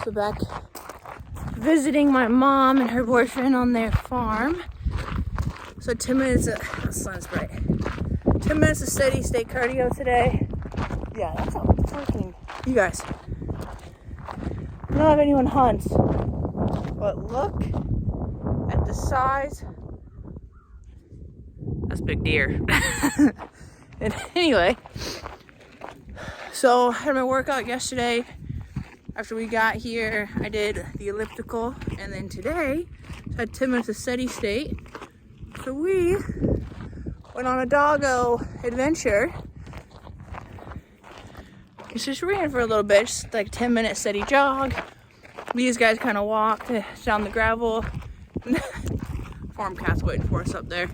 So back visiting my mom and her boyfriend on their farm. So 10 minutes of, the sun's bright. 10 minutes of steady state cardio today. Yeah, that's how it's working. You guys, I don't know if anyone hunts, but look at the size. That's a big deer. And anyway, so I had my workout yesterday. After we got here, I did the elliptical, and then today I had 10 minutes of steady state. So we went on a doggo adventure. It's just ran for a little bit, just like 10-minute steady jog. These guys kind of walked down the gravel. Farm cat's waiting for us up there.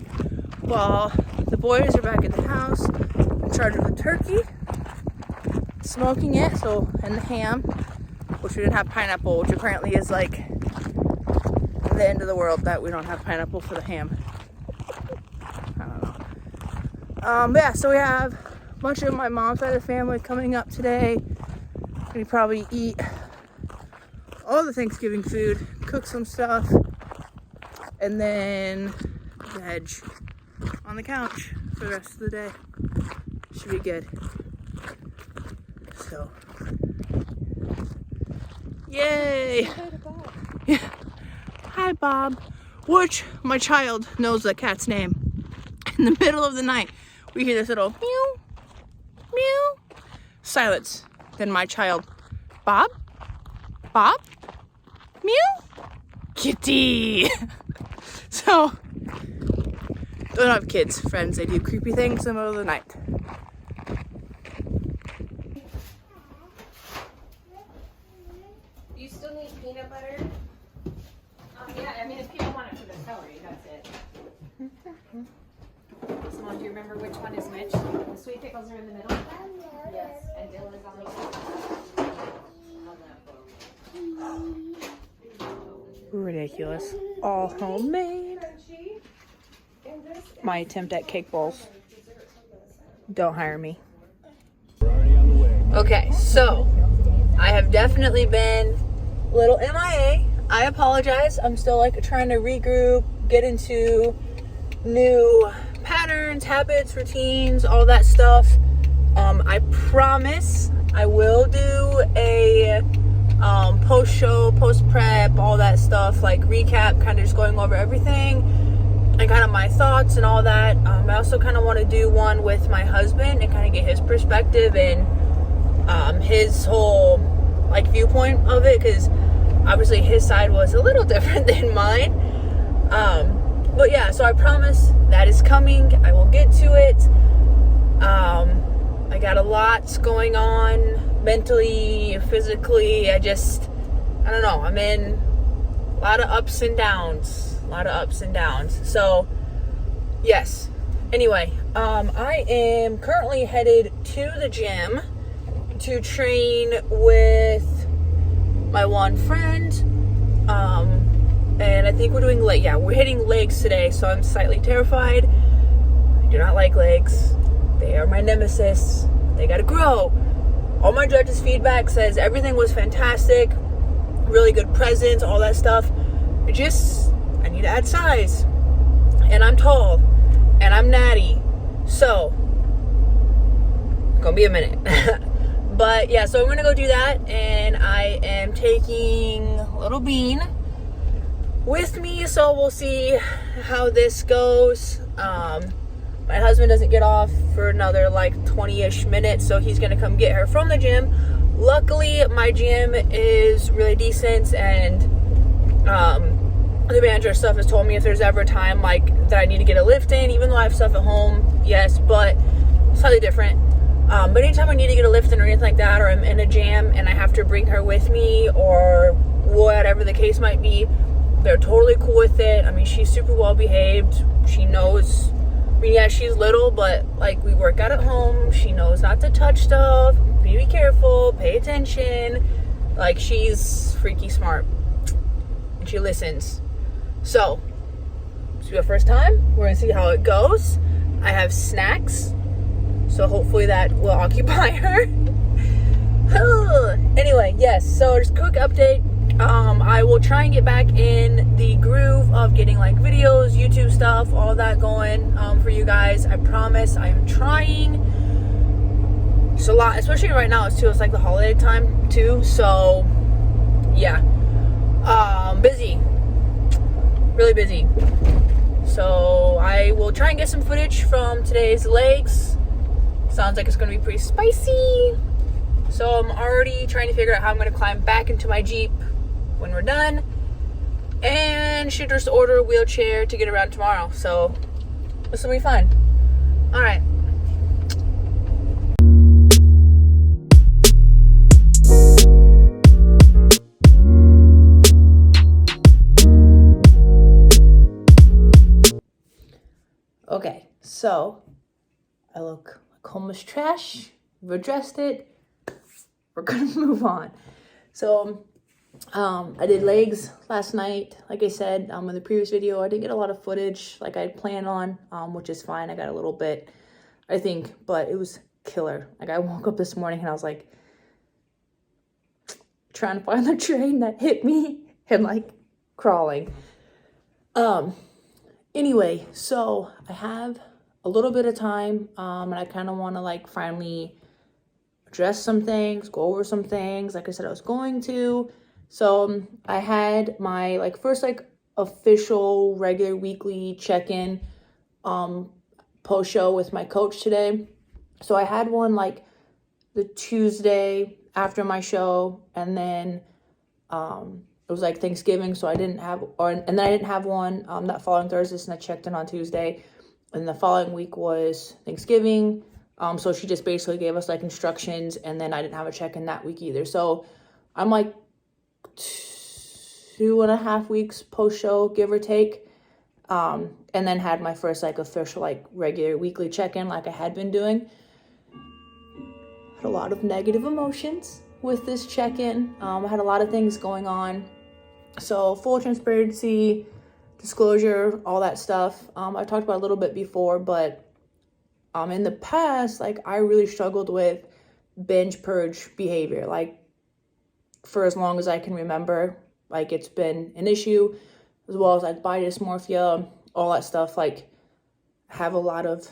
While the boys are back at the house in charge of the turkey, smoking it, and the ham, which we didn't have pineapple, which apparently is like the end of the world that we don't have pineapple for the ham. I don't know. But yeah, so we have a bunch of my mom's side of the family coming up today. We probably eat all the Thanksgiving food, cook some stuff, and then veg on the couch for the rest of the day. Should be good. So, yay! Yeah. Hi, Bob. Which my child knows the cat's name. In the middle of the night, we hear this little meow, meow, silence. Then my child, Bob, Bob, meow, kitty. So, don't have kids, friends. They do creepy things in the middle of the night. Do you still need peanut butter? Yeah, I mean, if people want it for the celery, that's it. Simone, do you remember which one is which? The sweet pickles are in the middle? Yes. And dill is on the Ridiculous. All homemade. My attempt at cake bowls. Don't hire me. Okay, so I have definitely been a little MIA. I apologize. I'm still like trying to regroup, get into new patterns, habits, routines, all that stuff. I promise I will do a post-show, post-prep, all that stuff, like recap, kind of just going over everything and kind of my thoughts and all that. I also kind of want to do one with my husband and kind of get his perspective and his whole like viewpoint of it, because obviously his side was a little different than mine. But yeah, so I promise that is coming. I will get to it. I got a lot going on mentally, physically. I don't know. I'm in a lot of ups and downs. So, yes. Anyway, I am currently headed to the gym to train with my one friend. And I think we're doing leg. Yeah, we're hitting legs today, so I'm slightly terrified. I do not like legs. They are my nemesis. They gotta grow. All my judges' feedback says everything was fantastic, really good presence, all that stuff. I need to add size. And I'm tall. And I'm natty. So, it's gonna be a minute. But yeah, so I'm gonna go do that. And I am taking Little Bean with me, so we'll see how this goes. My husband doesn't get off for another like 20-ish minutes, so he's gonna come get her from the gym. Luckily, my gym is really decent, and the manager stuff has told me if there's ever a time like that I need to get a lift in, even though I have stuff at home, yes, but slightly different. But anytime I need to get a lift in or anything like that, or I'm in a jam and I have to bring her with me, or whatever the case might be, they're totally cool with it. I mean, she's super well behaved. She knows, I mean, yeah, she's little, but like we work out at home. She knows not to touch stuff, be careful, pay attention. Like, she's freaky smart and she listens. So, this will be the first time. We're gonna see how it goes. I have snacks, so hopefully that will occupy her. Anyway, yes, so just quick update. I will try and get back in the groove of getting like videos, YouTube stuff, all that going for you guys. I promise I'm trying. It's a lot, especially right now. It's like the holiday time too. So yeah, busy, really busy. So I will try and get some footage from today's legs. Sounds like it's gonna be pretty spicy. So I'm already trying to figure out how I'm gonna climb back into my Jeep when we're done, and should just order a wheelchair to get around tomorrow. So this will be fun. All right. Okay, so I look like homeless trash. We've addressed it. We're gonna move on. So I did legs last night. Like I said in the previous video, I didn't get a lot of footage like I planned on, which is fine. I got a little bit, I think, but it was killer. Like I woke up this morning and I was like trying to find the train that hit me and like crawling. Anyway, so I have a little bit of time, and I kind of want to like finally address some things, go over some things like I said I was going to. So I had my like first like official regular weekly check-in post show with my coach today. So I had one like the Tuesday after my show, and then it was like Thanksgiving, so I didn't have, and then I didn't have one that following Thursday, and I checked in on Tuesday, and the following week was Thanksgiving. So she just basically gave us like instructions, and then I didn't have a check-in that week either. So I'm like 2.5 weeks post-show, give or take, and then had my first like official like regular weekly check-in like I had been doing. Had a lot of negative emotions with this check-in. I had a lot of things going on. So full transparency, disclosure, all that stuff. I talked about a little bit before, but in the past, like I really struggled with binge purge behavior. Like for as long as I can remember, like it's been an issue, as well as like body dysmorphia, all that stuff. Like have a lot of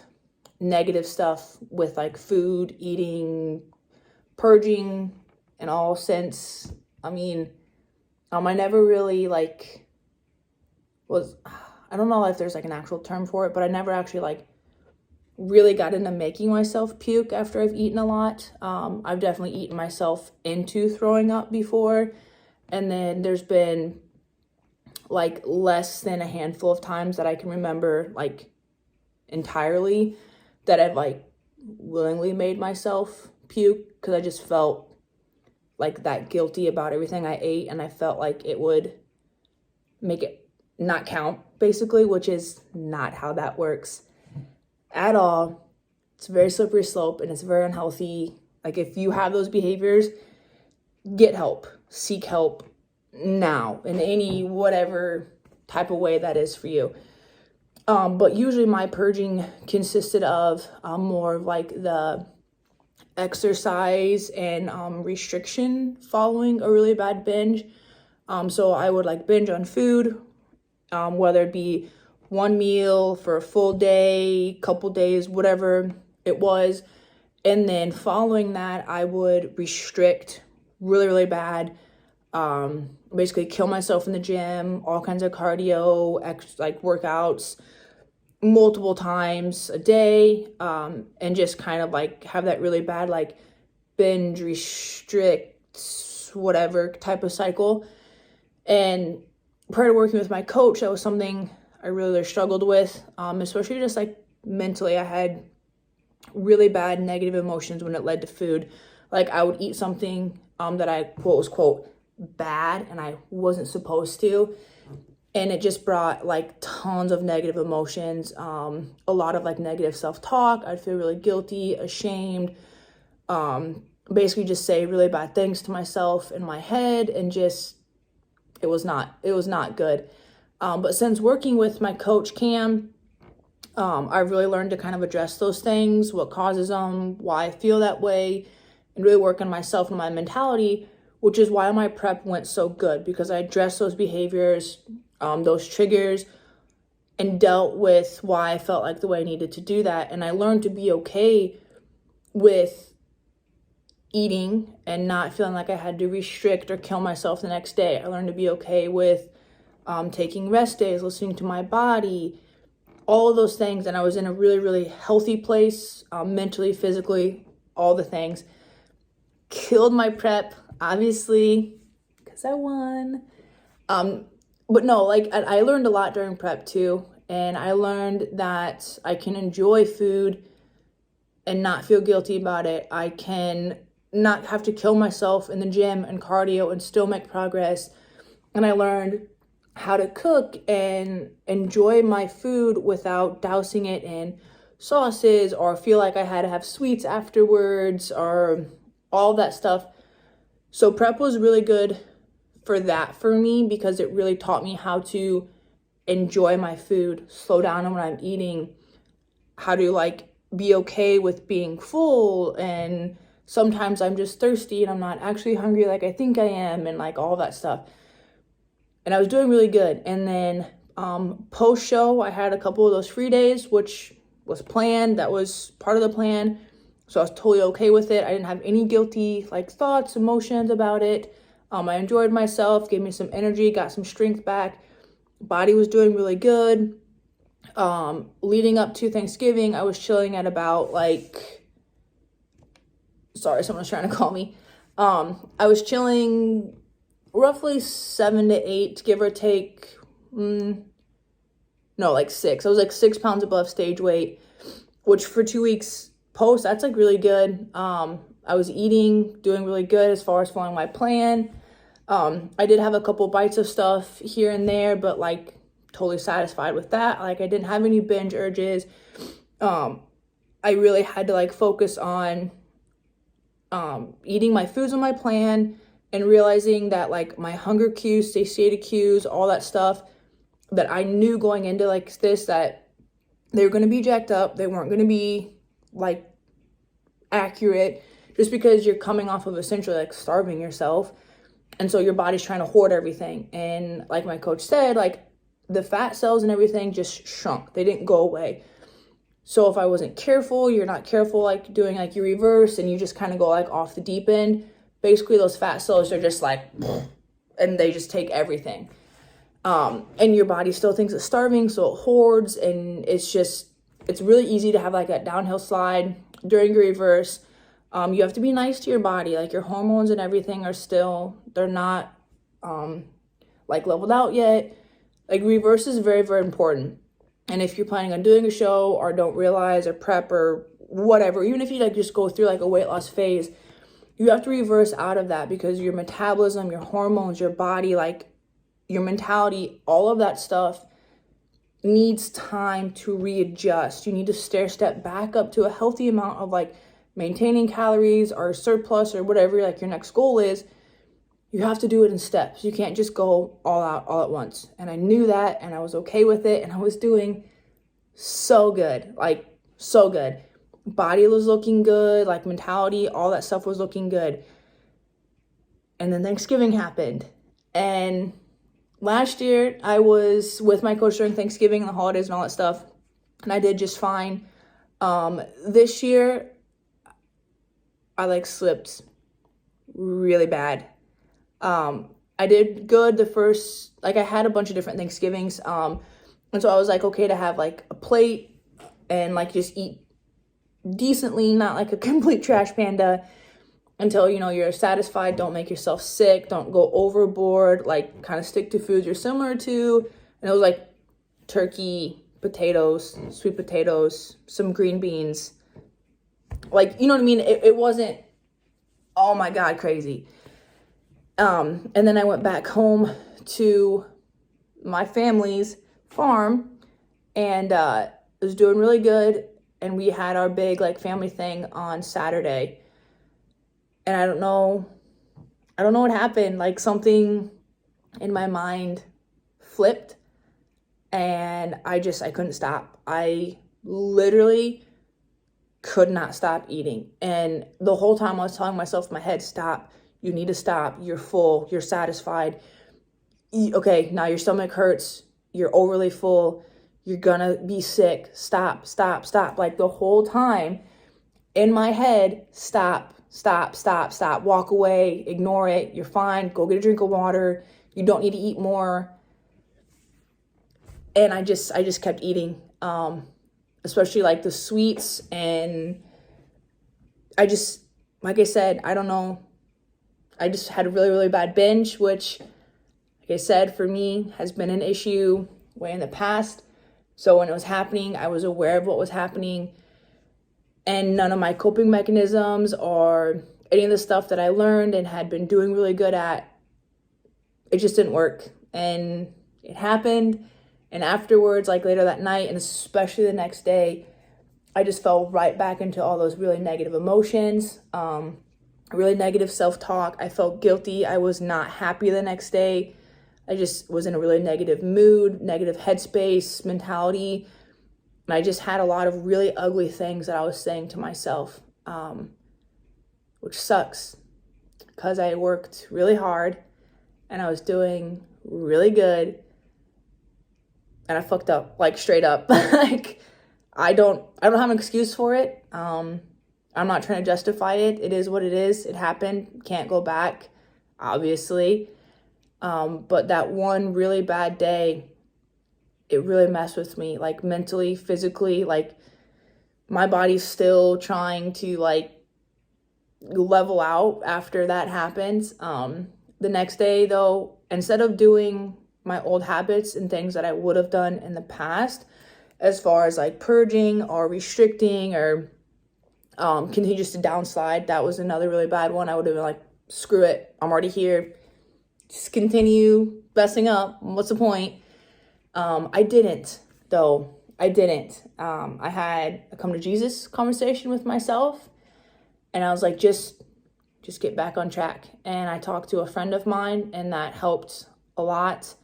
negative stuff with like food, eating, purging, and all since, I mean, I never really like I don't know if there's like an actual term for it, but I never actually like really got into making myself puke after I've eaten a lot. I've definitely eaten myself into throwing up before. And then there's been like less than a handful of times that I can remember like entirely that I've like willingly made myself puke, because I just felt like that guilty about everything I ate, and I felt like it would make it not count basically, which is not how that works at all. It's a very slippery slope, and it's very unhealthy. Like if you have those behaviors, get help, seek help now in any whatever type of way that is for you. But usually my purging consisted of more of like the exercise and restriction following a really bad binge. So I would like binge on food, whether it be one meal for a full day, couple days, whatever it was. And then following that, I would restrict really, really bad. Basically kill myself in the gym, all kinds of cardio, like workouts, multiple times a day, and just kind of like have that really bad like binge, restrict, whatever type of cycle. And prior to working with my coach, that was something I really struggled with, especially just like mentally. I had really bad negative emotions when it led to food. Like I would eat something that I quote was quote bad and I wasn't supposed to, and it just brought like tons of negative emotions, a lot of like negative self-talk. I'd feel really guilty, ashamed, basically just say really bad things to myself in my head, and just it was not good. But since working with my coach Cam, I've really learned to kind of address those things, what causes them, why I feel that way, and really work on myself and my mentality, which is why my prep went so good, because I addressed those behaviors, those triggers, and dealt with why I felt like the way I needed to do that. And I learned to be okay with eating and not feeling like I had to restrict or kill myself the next day. I learned to be okay with taking rest days, listening to my body, all of those things. And I was in a really, really healthy place, mentally, physically, all the things. Killed my prep, obviously, because I won. But no, like, I learned a lot during prep too. And I learned that I can enjoy food and not feel guilty about it. I can not have to kill myself in the gym and cardio and still make progress. And I learned how to cook and enjoy my food without dousing it in sauces or feel like I had to have sweets afterwards or all that stuff. So prep was really good for that for me, because it really taught me how to enjoy my food, slow down on what I'm eating, how to like be okay with being full, and sometimes I'm just thirsty and I'm not actually hungry like I think I am, and like all that stuff. And I was doing really good. And then post show, I had a couple of those free days, which was planned. That was part of the plan. So I was totally okay with it. I didn't have any guilty like thoughts, emotions about it. I enjoyed myself, gave me some energy, got some strength back. Body was doing really good. Leading up to Thanksgiving, I was chilling at about sorry, someone's trying to call me. I was chilling roughly 7 to 8, give or take. No, like 6. I was like 6 pounds above stage weight, which for 2 weeks post, that's like really good. I was eating, doing really good as far as following my plan. I did have a couple bites of stuff here and there, but like totally satisfied with that. Like I didn't have any binge urges. I really had to like focus on eating my foods on my plan and realizing that like my hunger cues, satiety cues, all that stuff that I knew going into like this, that they were going to be jacked up. They weren't going to be like accurate, just because you're coming off of essentially like starving yourself. And so your body's trying to hoard everything. And like my coach said, like the fat cells and everything just shrunk. They didn't go away. So if I wasn't careful, you're not careful, like doing like your reverse, and you just kind of go like off the deep end, basically those fat cells are just like, and they just take everything. And your body still thinks it's starving, so it hoards, and it's really easy to have like that downhill slide during your reverse. You have to be nice to your body. Like your hormones and everything are still, they're not like leveled out yet. Like reverse is very, very important. And if you're planning on doing a show or don't realize or prep or whatever, even if you like just go through like a weight loss phase, you have to reverse out of that, because your metabolism, your hormones, your body, like your mentality, all of that stuff needs time to readjust. You need to stair step back up to a healthy amount of like maintaining calories or surplus or whatever like your next goal is. You have to do it in steps. You can't just go all out all at once. And I knew that, and I was okay with it, and I was doing so good, like so good. Body was looking good, like mentality, all that stuff was looking good. And then Thanksgiving happened. And last year I was with my coach during Thanksgiving and the holidays and all that stuff, and I did just fine. This year I like slipped really bad. I did good the first, like I had a bunch of different Thanksgivings. And so I was like, okay to have like a plate and like just eat decently, not like a complete trash panda, until, you know, you're satisfied. Don't make yourself sick. Don't go overboard. Like kind of stick to foods you're similar to. And it was like turkey, potatoes, sweet potatoes, some green beans. Like, you know what I mean? It wasn't, oh my God, crazy. And then I went back home to my family's farm, and it was doing really good. And we had our big like family thing on Saturday. And I don't know what happened. Like something in my mind flipped, and I couldn't stop. I literally could not stop eating. And the whole time I was telling myself in my head, stop, you need to stop. You're full, you're satisfied. Okay, now your stomach hurts, you're overly full, you're gonna be sick. Stop, stop, stop. Like the whole time in my head, stop, stop, stop, stop. Walk away, ignore it. You're fine. Go get a drink of water. You don't need to eat more. And I just kept eating, especially like the sweets. And like I said, I don't know. I just had a really, really bad binge, which, like I said, for me has been an issue way in the past. So when it was happening, I was aware of what was happening, and none of my coping mechanisms or any of the stuff that I learned and had been doing really good at, it just didn't work. And it happened. And afterwards, like later that night, and especially the next day, I just fell right back into all those really negative emotions, really negative self-talk. I felt guilty. I was not happy the next day. I just was in a really negative mood, negative headspace, mentality. And I just had a lot of really ugly things that I was saying to myself, which sucks because I worked really hard and I was doing really good. And I fucked up, like straight up. Like I don't have an excuse for it. I'm not trying to justify it. It is what it is. It happened. Can't go back, obviously. But that one really bad day, it really messed with me, like mentally, physically. Like my body's still trying to like level out after that happens. The next day though, instead of doing my old habits and things that I would have done in the past, as far as like purging or restricting or continue just to downslide, that was another really bad one. I would have been like, screw it, I'm already here, just continue messing up, what's the point? I didn't though. I had a come to Jesus conversation with myself, and I was like, just get back on track. And I talked to a friend of mine, and that helped a lot.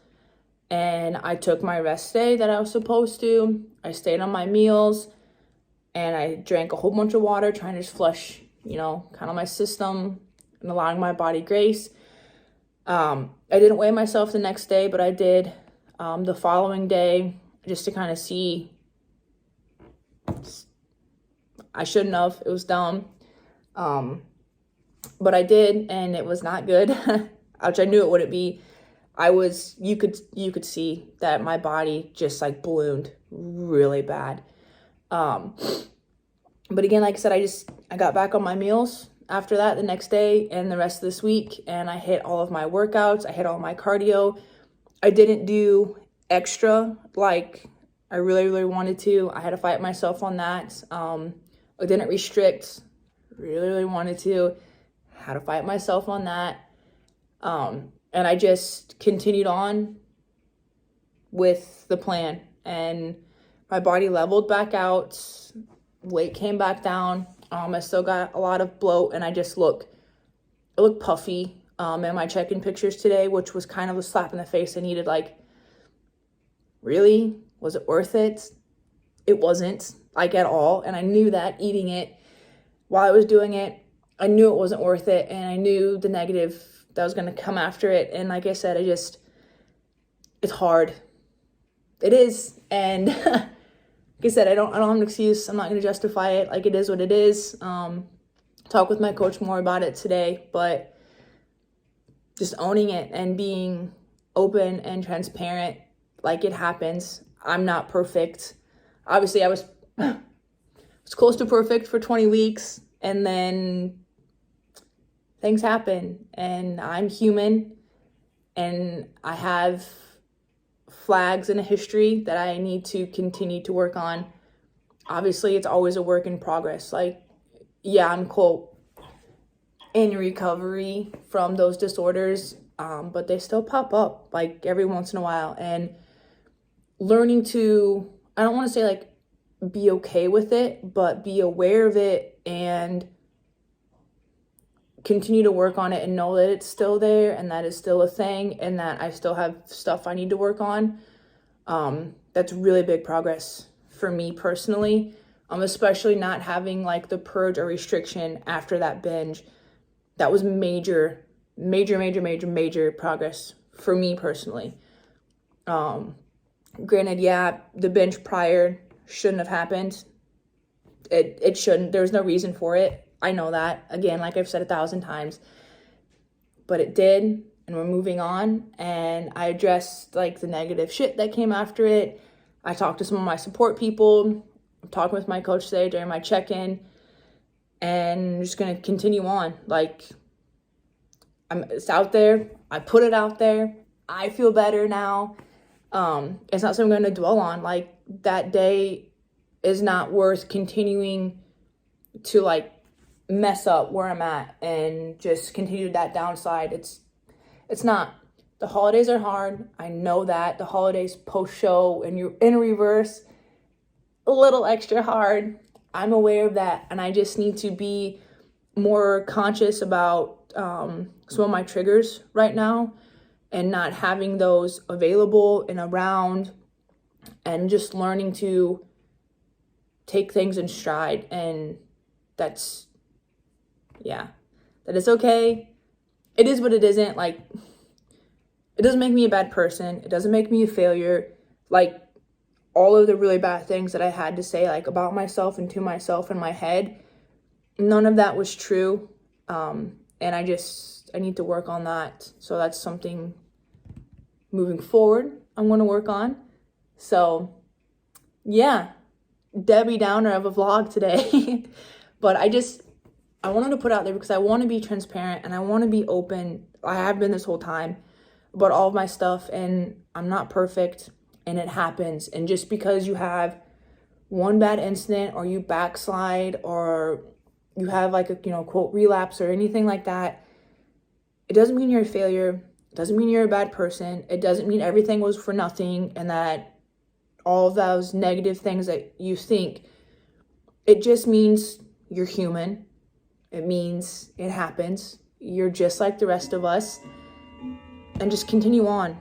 And I took my rest day that I was supposed to. I stayed on my meals, and I drank a whole bunch of water, trying to just flush, kind of my system and allowing my body grace. I didn't weigh myself the next day, but I did the following day just to kind of see. I shouldn't have. It was dumb. But I did, and it was not good, which I knew it wouldn't be. You could see that my body just like ballooned really bad. But again, like I said, I got back on my meals after that the next day and the rest of this week, and I hit all of my workouts. I hit all my cardio. I didn't do extra like I really, really wanted to. I had to fight myself on that. I didn't restrict. Really, really wanted to. Had to fight myself on that. And I just continued on with the plan, and my body leveled back out. Weight came back down. I still got a lot of bloat, and I look puffy. In my check-in pictures today, which was kind of a slap in the face. I needed, like, really? Was it worth it? It wasn't, like, at all. And I knew that eating it while I was doing it, I knew it wasn't worth it. And I knew the negative that was going to come after it. And like I said, it's hard. It is. And like I said, I don't have an excuse. I'm not going to justify it. Like, it is what it is. Talk with my coach more about it today, but just owning it and being open and transparent, like it happens. I'm not perfect. Obviously, I was close to perfect for 20 weeks, and then things happen, and I'm human, and I have flags in a history that I need to continue to work on. Obviously, it's always a work in progress. Like, yeah, I'm in recovery from those disorders, but they still pop up like every once in a while. And learning to, I don't want to say like be okay with it, but be aware of it and continue to work on it and know that it's still there and that it's still a thing and that I still have stuff I need to work on. That's really big progress for me personally. especially not having like the purge or restriction after that binge. That was major progress for me personally. Granted, yeah, the binge prior shouldn't have happened. It shouldn't. There's no reason for it. I know that. Again, like I've said 1,000 times. But it did, and we're moving on. And I addressed like the negative shit that came after it. I talked to some of my support people. I'm talking with my coach today during my check-in. And I'm just gonna continue on. Like, it's out there. I put it out there. I feel better now. It's not something I'm gonna dwell on. Like, that day is not worth continuing to like mess up where I'm at and just continue that downside. It's not. The holidays are hard. I know that. The holidays post-show and you're in reverse, a little extra hard. I'm aware of that, and I just need to be more conscious about some of my triggers right now and not having those available and around, and just learning to take things in stride. And that's, yeah, that is okay. It is what it isn't. Like, it doesn't make me a bad person. It doesn't make me a failure. Like, all of the really bad things that I had to say, like, about myself and to myself in my head, none of that was true. And I need to work on that. So that's something moving forward I'm going to work on. So, yeah, Debbie Downer of a vlog today. But I wanted to put out there because I want to be transparent and I want to be open. I have been this whole time about all of my stuff, and I'm not perfect, and it happens. And just because you have one bad incident or you backslide or you have like a, quote, relapse or anything like that, it doesn't mean you're a failure. It doesn't mean you're a bad person. It doesn't mean everything was for nothing and that all of those negative things that you think. It just means you're human. It means it happens. You're just like the rest of us. And just continue on.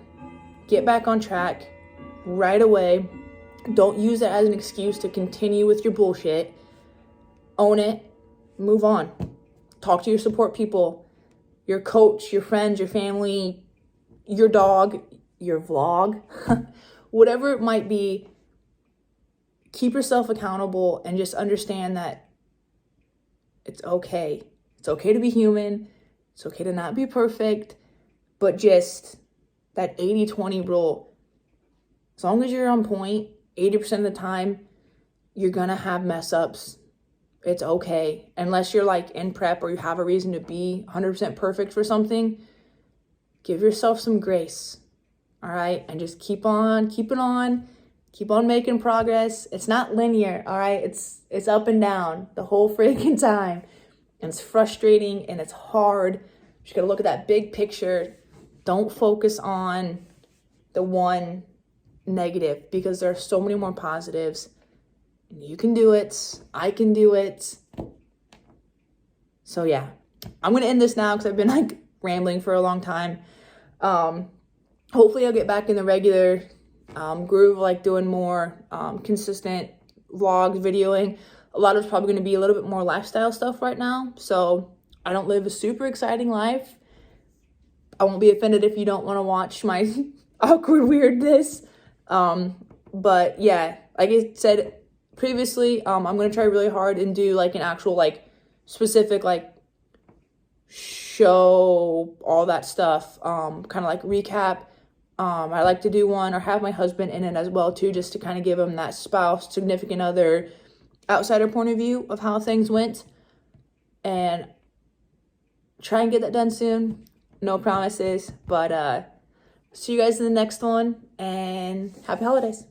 Get back on track right away. Don't use it as an excuse to continue with your bullshit. Own it. Move on. Talk to your support people, your coach, your friends, your family, your dog, your vlog, whatever it might be. Keep yourself accountable and just understand that it's okay. It's okay to be human. It's okay to not be perfect, but just that 80-20 rule. As long as you're on point, 80% of the time, you're gonna have mess ups. It's okay. Unless you're like in prep or you have a reason to be 100% perfect for something, give yourself some grace. All right? And just keep on keeping on. Keep on making progress. It's not linear, all right? It's up and down the whole freaking time. And it's frustrating and it's hard. You just gotta look at that big picture. Don't focus on the one negative because there are so many more positives. You can do it. I can do it. So yeah, I'm gonna end this now because I've been like rambling for a long time. Hopefully I'll get back in the regular groove, like doing more consistent vlogs, videoing. A lot of it's probably going to be a little bit more lifestyle stuff right now. So I don't live a super exciting life. I won't be offended if you don't want to watch my awkward weirdness. But yeah, like I said previously, I'm going to try really hard and do like an actual like specific like show, all that stuff, kind of like recap. I like to do one or have my husband in it as well too, just to kind of give him that spouse, significant other, outsider point of view of how things went, and try and get that done soon. No promises, but see you guys in the next one, and happy holidays.